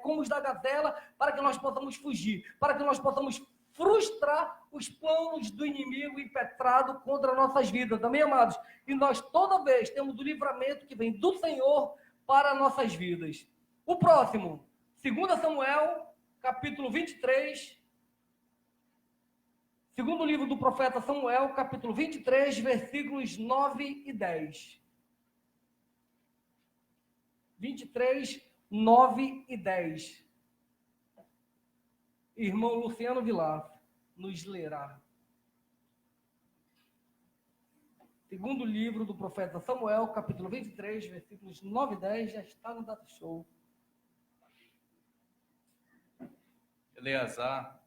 como os da gazela, para que nós possamos fugir, para que nós possamos frustrar os planos do inimigo impetrado contra nossas vidas. Amém, amados? E nós toda vez temos o livramento que vem do Senhor para nossas vidas. O próximo, 2 Samuel, capítulo 23. Segundo livro do profeta Samuel, capítulo 23, versículos 9 e 10. 23, 9 e 10. Irmão Luciano Vilar nos lerá. Segundo livro do profeta Samuel, capítulo 23, versículos 9 e 10, já está no Data Show. Eleazar,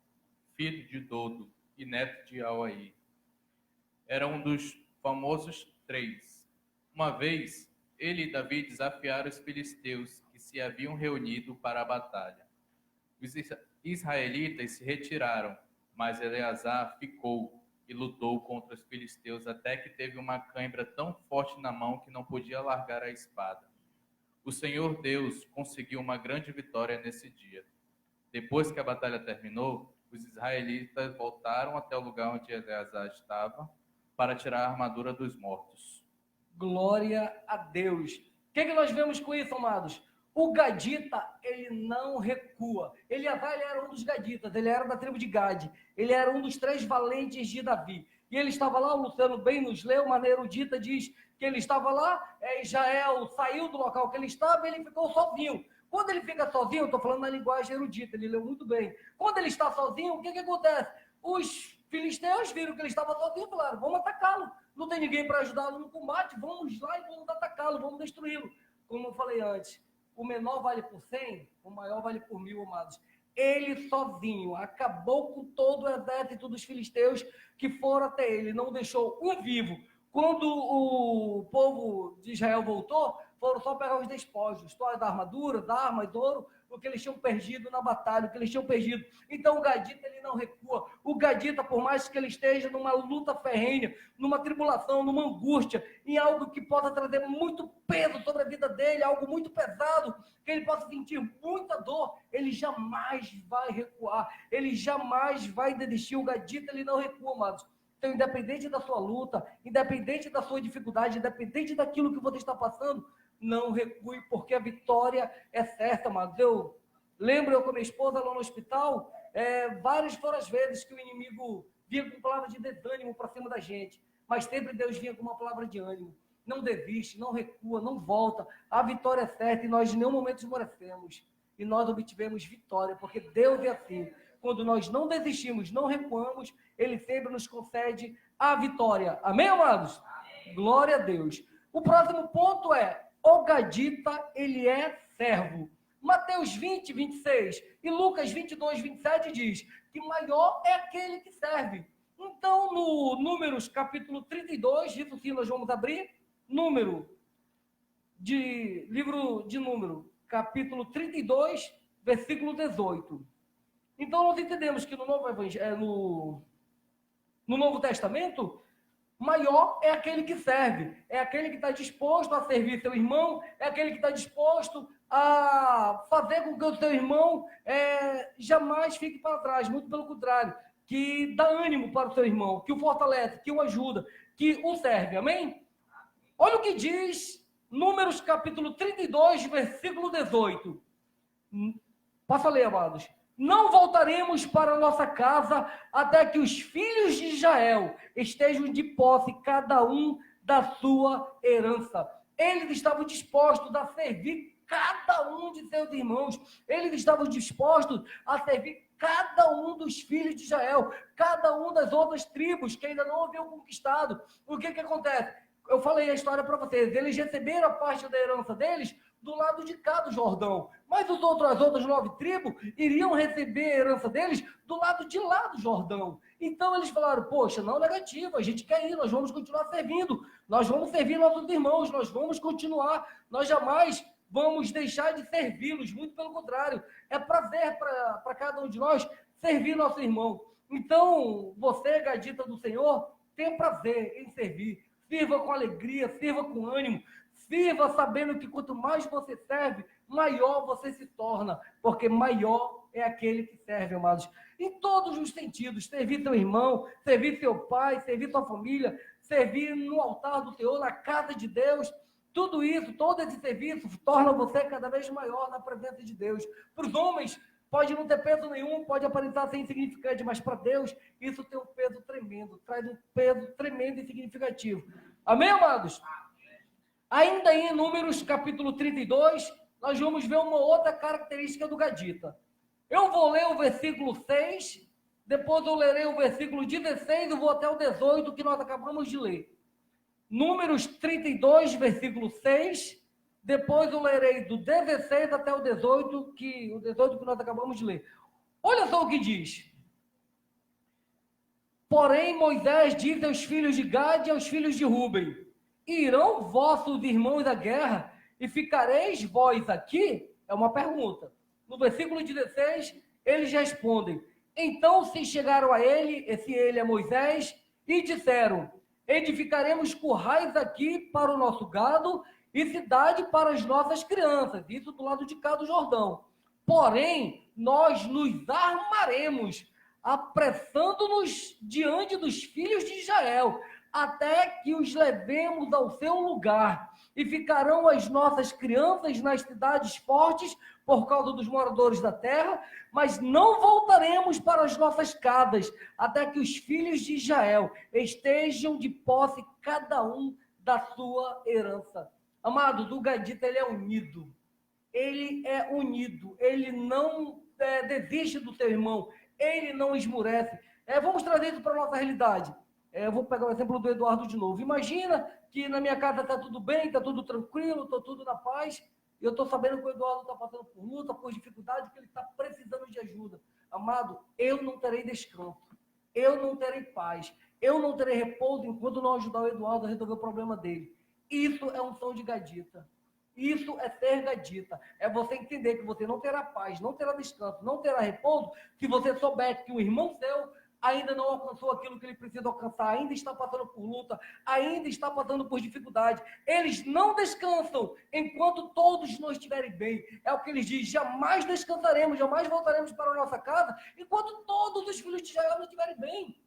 filho de Dodo e neto de Auaí, era um dos famosos 3. Uma vez, ele e Davi desafiaram os filisteus que se haviam reunido para a batalha. Os israelitas se retiraram, mas Eleazar ficou e lutou contra os filisteus até que teve uma cãibra tão forte na mão que não podia largar a espada. O Senhor Deus conseguiu uma grande vitória nesse dia. Depois que a batalha terminou, os israelitas voltaram até o lugar onde Eleazar estava para tirar a armadura dos mortos. Glória a Deus. O que nós vemos com isso, amados? O gadita, ele não recua. Eleazar, ele era um dos gaditas, ele era da tribo de Gade. Ele era um dos 3 valentes de Davi. E ele estava lá, o Luciano bem nos leu, uma erudita diz que ele estava lá, Israel saiu do local que ele estava e ele ficou sozinho. Quando ele fica sozinho, eu estou falando na linguagem erudita, ele leu muito bem. Quando ele está sozinho, o que acontece? Os filisteus viram que ele estava sozinho e falaram, vamos atacá-lo. Não tem ninguém para ajudá-lo no combate, vamos lá e vamos atacá-lo, vamos destruí-lo. Como eu falei antes, o menor vale por 100, o maior vale por 1000, amados. Ele sozinho acabou com todo o exército dos filisteus que foram até ele, não deixou um vivo. Quando o povo de Israel voltou, foram só pegar os despojos, toalha da armadura, da armas, ouro, o que eles tinham perdido na batalha, o que eles tinham perdido. Então o gadita, ele não recua. O gadita, por mais que ele esteja numa luta ferrenha, numa tribulação, numa angústia, em algo que possa trazer muito peso sobre a vida dele, algo muito pesado, que ele possa sentir muita dor, ele jamais vai recuar, ele jamais vai desistir. O gadita, ele não recua, amados. Então, independente da sua luta, independente da sua dificuldade, independente daquilo que você está passando, não recue, porque a vitória é certa, amados. Eu lembro, eu com minha esposa lá no hospital, várias foram as vezes que o inimigo vinha com palavras de desânimo para cima da gente, mas sempre Deus vinha com uma palavra de ânimo. Não desiste, não recua, não volta. A vitória é certa e nós em nenhum momento esmorecemos. E nós obtivemos vitória, porque Deus é assim. Quando nós não desistimos, não recuamos, Ele sempre nos concede a vitória. Amém, amados? Amém. Glória a Deus. O próximo ponto é, o gadita, ele é servo. Mateus 20, 26 e Lucas 22, 27 diz que maior é aquele que serve. Então, no Números, capítulo 32, isso sim nós vamos abrir, livro de Número, capítulo 32, versículo 18. Então, nós entendemos que no Novo Testamento, maior é aquele que serve, é aquele que está disposto a servir seu irmão, é aquele que está disposto a fazer com que o seu irmão jamais fique para trás, muito pelo contrário, que dá ânimo para o seu irmão, que o fortalece, que o ajuda, que o serve, amém? Olha o que diz Números capítulo 32, versículo 18. Posso ler, amados? Não voltaremos para nossa casa até que os filhos de Israel estejam de posse, cada um da sua herança. Eles estavam dispostos a servir cada um de seus irmãos. Eles estavam dispostos a servir cada um dos filhos de Israel, cada um das outras tribos que ainda não haviam conquistado. O que acontece? Eu falei a história para vocês. Eles receberam a parte da herança deles do lado de cá do Jordão. Mas Mas as outras 9 tribos iriam receber a herança deles do lado de lá do Jordão. Então eles falaram, poxa, não, negativo, a gente quer ir, nós vamos continuar servindo, nós vamos servir nossos irmãos, nós vamos continuar, nós jamais vamos deixar de servi-los, muito pelo contrário, é prazer para cada um de nós servir nosso irmão. Então, você, gadita do Senhor, tenha prazer em servir, sirva com alegria, sirva com ânimo, sirva sabendo que quanto mais você serve, maior você se torna, porque maior é aquele que serve, amados. Em todos os sentidos, servir teu irmão, servir teu pai, servir tua família, servir no altar do Senhor, na casa de Deus, tudo isso, todo esse serviço torna você cada vez maior na presença de Deus. Para os homens, pode não ter peso nenhum, pode aparentar ser insignificante, mas para Deus, isso tem um peso tremendo, traz um peso tremendo e significativo. Amém, amados? Ainda em Números, capítulo 32, nós vamos ver uma outra característica do gadita. Eu vou ler o versículo 6, depois eu lerei o versículo 16 e vou até o 18, que nós acabamos de ler. Números 32, versículo 6, depois eu lerei do 16 até o 18, que nós acabamos de ler. Olha só o que diz. Porém, Moisés disse aos filhos de Gade e aos filhos de Ruben, irão vossos irmãos à guerra e ficareis vós aqui? É uma pergunta. No versículo 16, eles respondem, então se chegaram a ele, esse ele é Moisés, e disseram, edificaremos currais aqui para o nosso gado e cidade para as nossas crianças, isso do lado de cá do Jordão. Porém, nós nos armaremos, apressando-nos diante dos filhos de Israel, até que os levemos ao seu lugar, e ficarão as nossas crianças nas cidades fortes, por causa dos moradores da terra, mas não voltaremos para as nossas casas, até que os filhos de Israel estejam de posse, cada um da sua herança. Amados, o gadita, ele é unido, ele não desiste do seu irmão, ele não esmurece. Vamos trazer isso para a nossa realidade. Eu vou pegar o exemplo do Eduardo de novo. Imagina que na minha casa está tudo bem, está tudo tranquilo, estou tudo na paz, e eu estou sabendo que o Eduardo está passando por luta, por dificuldade, que ele está precisando de ajuda. Amado, eu não terei descanso, eu não terei paz, eu não terei repouso enquanto não ajudar o Eduardo a resolver o problema dele. Isso é unção de gadita. Isso é ser gadita. É você entender que você não terá paz, não terá descanso, não terá repouso, se você souber que o irmão seu ainda não alcançou aquilo que ele precisa alcançar, ainda está passando por luta, ainda está passando por dificuldade. Eles não descansam enquanto todos não estiverem bem. É o que eles dizem, jamais descansaremos, jamais voltaremos para a nossa casa, enquanto todos os filhos de Israel não estiverem bem.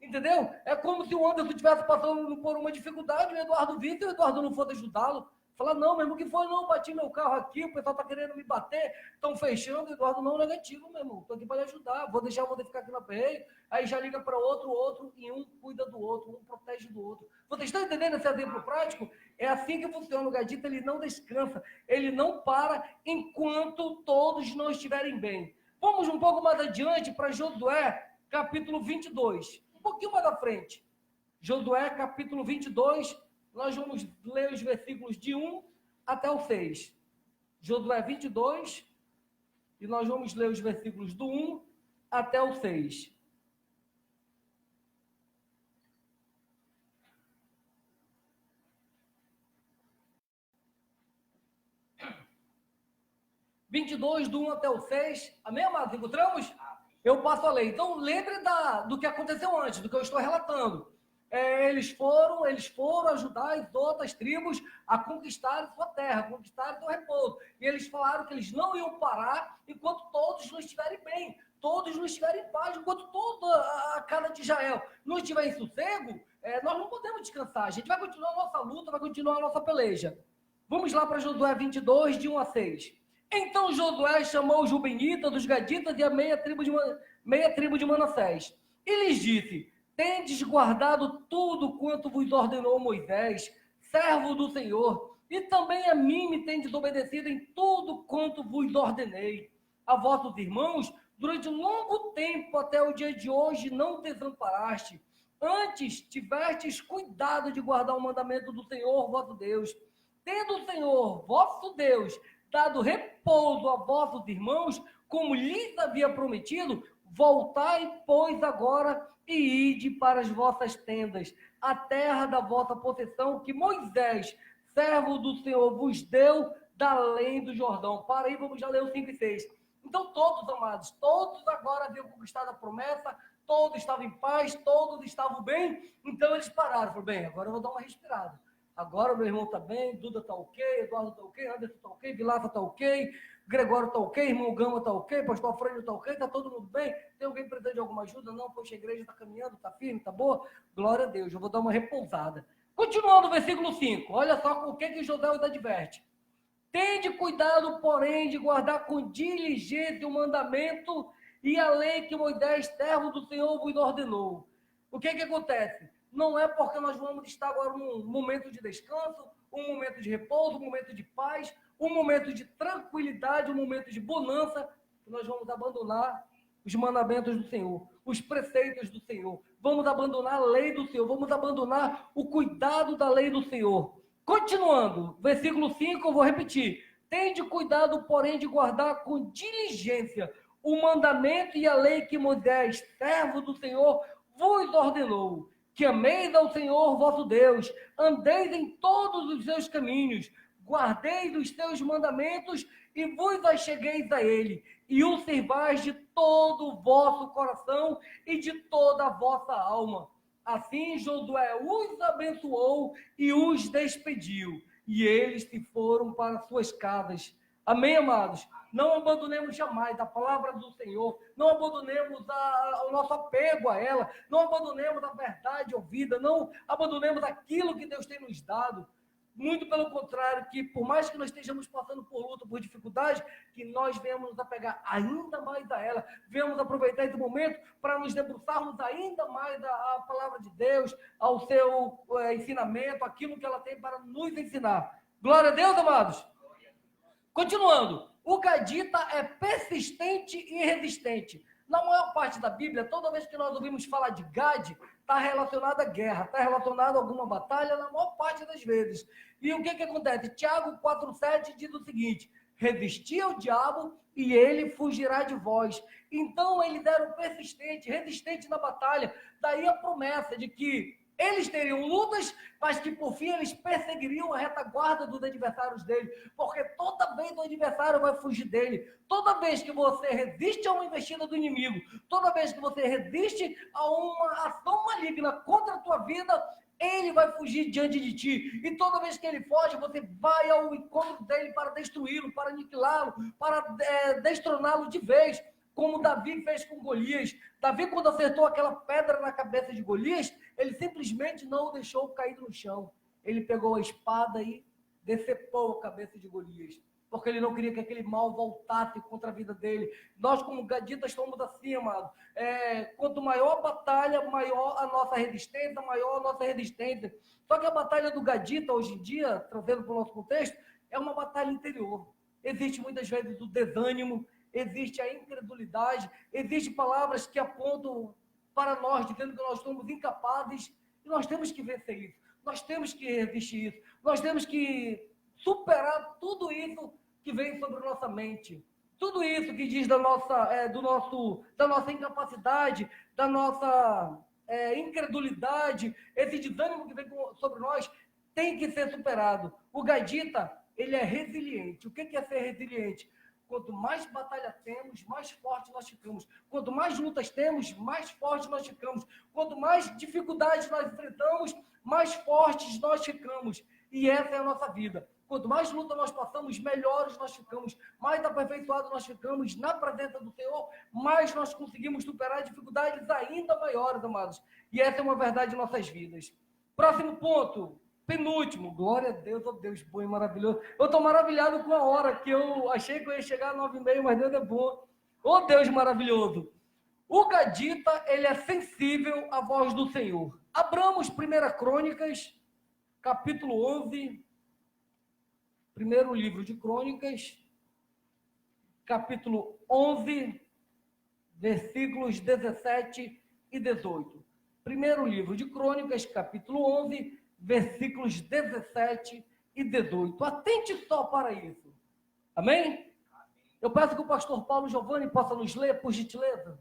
Entendeu? É como se o Anderson estivesse passando por uma dificuldade, o Eduardo visse e o Eduardo não fosse ajudá-lo. Falar, não, meu irmão, que foi? Não, bati meu carro aqui, o pessoal está querendo me bater, estão fechando, Eduardo, não, negativo, meu irmão, estou aqui para lhe ajudar, vou ficar aqui na perreio, aí já liga para outro, e um cuida do outro, um protege do outro. Vocês estão entendendo esse exemplo prático? É assim que funciona o gadita, ele não descansa, ele não para enquanto todos não estiverem bem. Vamos um pouco mais adiante para Josué, capítulo 22, um pouquinho mais à frente. Josué, capítulo 22, nós vamos ler os versículos de 1 até o 6. Josué 22, e nós vamos ler os versículos do 1 até o 6. Do 1 até o 6. Amém, amados? Encontramos? Eu passo a ler. Então, lembre do que aconteceu antes, do que eu estou relatando. Eles foram ajudar as outras tribos a conquistar sua terra, conquistar seu repouso. E eles falaram que eles não iam parar enquanto todos não estiverem bem, todos não estiverem em paz, enquanto toda a casa de Israel não estiver em sossego, nós não podemos descansar. A gente vai continuar a nossa luta, vai continuar a nossa peleja. Vamos lá para Josué 22, de 1 a 6. Então Josué chamou os Rubenitas, os Gaditas e a meia tribo de Manassés. E lhes disse, tendes guardado tudo quanto vos ordenou Moisés, servo do Senhor, e também a mim me tendes obedecido em tudo quanto vos ordenei. A vossos irmãos, durante longo tempo até o dia de hoje, não desamparaste. Antes tivestes cuidado de guardar o mandamento do Senhor, vosso Deus. Tendo o Senhor, vosso Deus, dado repouso a vossos irmãos, como lhes havia prometido, voltai, pois, agora e ide para as vossas tendas, a terra da vossa possessão, que Moisés, servo do Senhor, vos deu da além do Jordão. Para aí, vamos já ler o 5 e 6. Então, todos, amados, todos agora haviam conquistado a promessa, todos estavam em paz, todos estavam bem, então eles pararam. Falaram, bem, agora eu vou dar uma respirada. Agora meu irmão está bem, Duda está ok, Eduardo está ok, Anderson está ok, Vilaça está ok, Gregório está ok, irmão Gama está ok, pastor Alfredo está ok, está todo mundo bem? Tem alguém precisando de alguma ajuda? Não, poxa, a igreja está caminhando, está firme, está boa? Glória a Deus, eu vou dar uma repousada. Continuando o versículo 5, olha só o que José os adverte. Tende cuidado, porém, de guardar com diligência o mandamento e a lei que Moisés, servo do Senhor, vos ordenou. O que acontece? Não é porque nós vamos estar agora num momento de descanso, um momento de repouso, um momento de paz, um momento de tranquilidade, um momento de bonança, que nós vamos abandonar os mandamentos do Senhor, os preceitos do Senhor. Vamos abandonar a lei do Senhor, vamos abandonar o cuidado da lei do Senhor. Continuando, versículo 5, eu vou repetir. Tende cuidado, porém, de guardar com diligência o mandamento e a lei que Moisés, servo do Senhor, vos ordenou. Que ameis ao Senhor vosso Deus, andeis em todos os seus caminhos, guardeis os seus mandamentos e vos achegueis a ele, e o servais de todo o vosso coração e de toda a vossa alma. Assim Josué os abençoou e os despediu, e eles se foram para suas casas. Amém, amados? Não abandonemos jamais a palavra do Senhor, não abandonemos o nosso apego a ela, não abandonemos a verdade ouvida, não abandonemos aquilo que Deus tem nos dado. Muito pelo contrário, que por mais que nós estejamos passando por luta, por dificuldade, que nós venhamos nos apegar ainda mais a ela, venhamos aproveitar esse momento para nos debruçarmos ainda mais à palavra de Deus, ao seu ensinamento, aquilo que ela tem para nos ensinar. Glória a Deus, amados! Continuando, o gadita é persistente e resistente. Na maior parte da Bíblia, toda vez que nós ouvimos falar de Gade, está relacionado à guerra, está relacionado a alguma batalha, na maior parte das vezes. E o que acontece? Tiago 4,7 diz o seguinte: resisti ao diabo e ele fugirá de vós. Então eles eram persistentes, resistentes na batalha. Daí a promessa de que eles teriam lutas, mas que por fim eles perseguiriam a retaguarda dos adversários dele, porque toda vez o adversário vai fugir dele. Toda vez que você resiste a uma investida do inimigo, toda vez que você resiste a uma ação maligna contra a tua vida, ele vai fugir diante de ti. E toda vez que ele foge, você vai ao encontro dele para destruí-lo, para aniquilá-lo, para destroná-lo de vez, como Davi fez com Golias. Davi, quando acertou aquela pedra na cabeça de Golias, ele simplesmente não o deixou caído no chão. Ele pegou a espada e decepou a cabeça de Golias, porque ele não queria que aquele mal voltasse contra a vida dele. Nós, como gaditas, somos assim, amado. Quanto maior a batalha, maior a nossa resistência, maior a nossa resistência. Só que a batalha do gadita, hoje em dia, trazendo para o nosso contexto, é uma batalha interior. Existe muitas vezes o desânimo, existe a incredulidade, existem palavras que apontam para nós, dizendo que nós somos incapazes, e nós temos que vencer isso, nós temos que resistir isso, nós temos que superar tudo isso que vem sobre a nossa mente, tudo isso que diz da nossa incapacidade, da nossa incredulidade, esse desânimo que vem sobre nós, tem que ser superado. O gadita, ele é resiliente. O que é ser resiliente? Quanto mais batalha temos, mais forte nós ficamos. Quanto mais lutas temos, mais forte nós ficamos. Quanto mais dificuldades nós enfrentamos, mais fortes nós ficamos. E essa é a nossa vida. Quanto mais luta nós passamos, melhores nós ficamos. Mais aperfeiçoados nós ficamos na presença do Senhor, mais nós conseguimos superar dificuldades ainda maiores, amados. E essa é uma verdade em nossas vidas. Próximo ponto. Penúltimo, glória a Deus, oh Deus bom e maravilhoso. Eu estou maravilhado com a hora, que eu achei que eu ia chegar às 9h30, mas Deus é bom. Oh Deus maravilhoso. O gadita, ele é sensível à voz do Senhor. Abramos 1 Crônicas, capítulo 11, primeiro livro de Crônicas, capítulo 11, versículos 17 e 18. Primeiro livro de Crônicas, capítulo 11, versículos 17 e 18. Atente só para isso. Amém? Eu peço que o pastor Paulo Giovanni possa nos ler, por gentileza.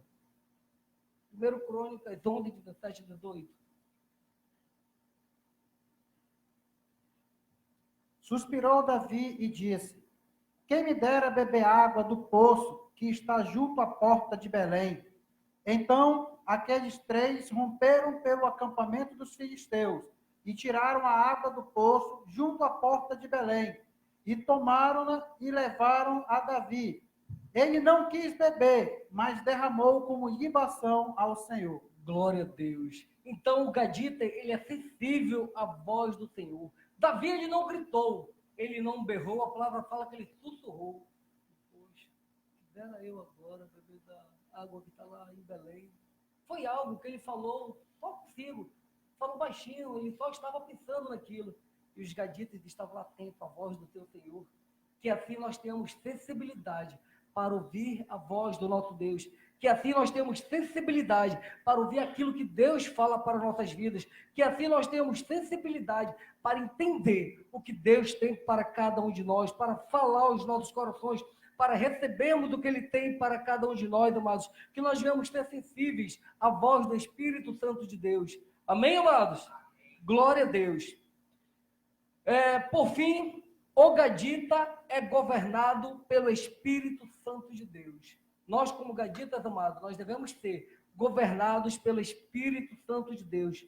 1 Crônicas 11, 17 e 18. Suspirou Davi e disse: quem me dera beber água do poço que está junto à porta de Belém. Então aqueles três romperam pelo acampamento dos filisteus e tiraram a água do poço junto à porta de Belém, e tomaram-na e levaram a Davi. Ele não quis beber, mas derramou como libação ao Senhor. Glória a Deus. Então o gadita, ele é sensível à voz do Senhor. Davi, ele não gritou, ele não berrou, a palavra fala que ele sussurrou. Poxa, quisera eu agora beber da água que está lá em Belém. Foi algo que ele falou só consigo, falou baixinho, ele só estava pensando naquilo. E os gaditas estavam lá atentos à voz do teu Senhor. Que assim nós tenhamos sensibilidade para ouvir a voz do nosso Deus. Que assim nós temos sensibilidade para ouvir aquilo que Deus fala para nossas vidas. Que assim nós temos sensibilidade para entender o que Deus tem para cada um de nós, para falar aos nossos corações, para recebermos o que Ele tem para cada um de nós, amados. Que nós venhamos ser sensíveis à voz do Espírito Santo de Deus. Amém, amados? Glória a Deus. Por fim, o gadita é governado pelo Espírito Santo de Deus. Nós, como gaditas, amados, nós devemos ser governados pelo Espírito Santo de Deus.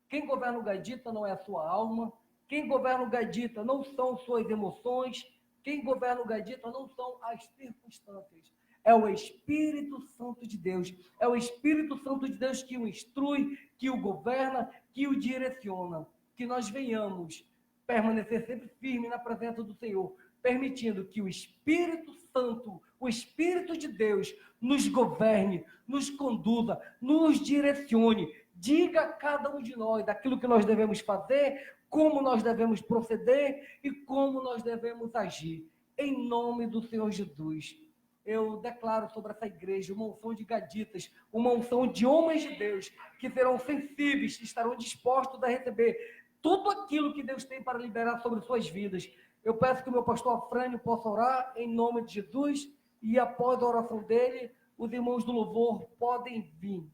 Quem governa o gadita não é a sua alma. Quem governa o gadita não são suas emoções. Quem governa o gadita não são as circunstâncias. É o Espírito Santo de Deus. É o Espírito Santo de Deus que o instrui, que o governa, que o direciona. Que nós venhamos permanecer sempre firme na presença do Senhor, permitindo que o Espírito Santo, o Espírito de Deus, nos governe, nos conduza, nos direcione, diga a cada um de nós daquilo que nós devemos fazer, como nós devemos proceder e como nós devemos agir. Em nome do Senhor Jesus, eu declaro sobre essa igreja uma unção de gaditas, uma unção de homens de Deus, que serão sensíveis, que estarão dispostos a receber tudo aquilo que Deus tem para liberar sobre suas vidas. Eu peço que o meu pastor Afrânio possa orar em nome de Jesus, e após a oração dele, os irmãos do louvor podem vir.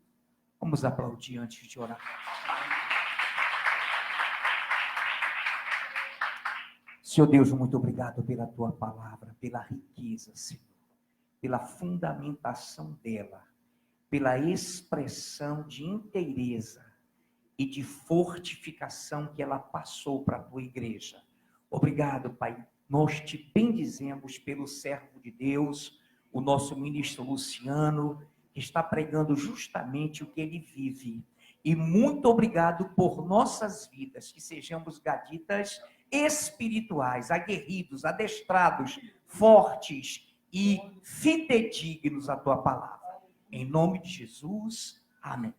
Vamos aplaudir antes de orar. Senhor Deus, muito obrigado pela tua palavra, pela riqueza, Senhor, pela fundamentação dela, pela expressão de inteireza e de fortificação que ela passou para a tua igreja. Obrigado, Pai. Nós te bendizemos pelo servo de Deus, o nosso ministro Luciano, que está pregando justamente o que ele vive. E muito obrigado por nossas vidas, que sejamos gaditas espirituais, aguerridos, adestrados, fortes e fidedignos à tua palavra. Em nome de Jesus, amém.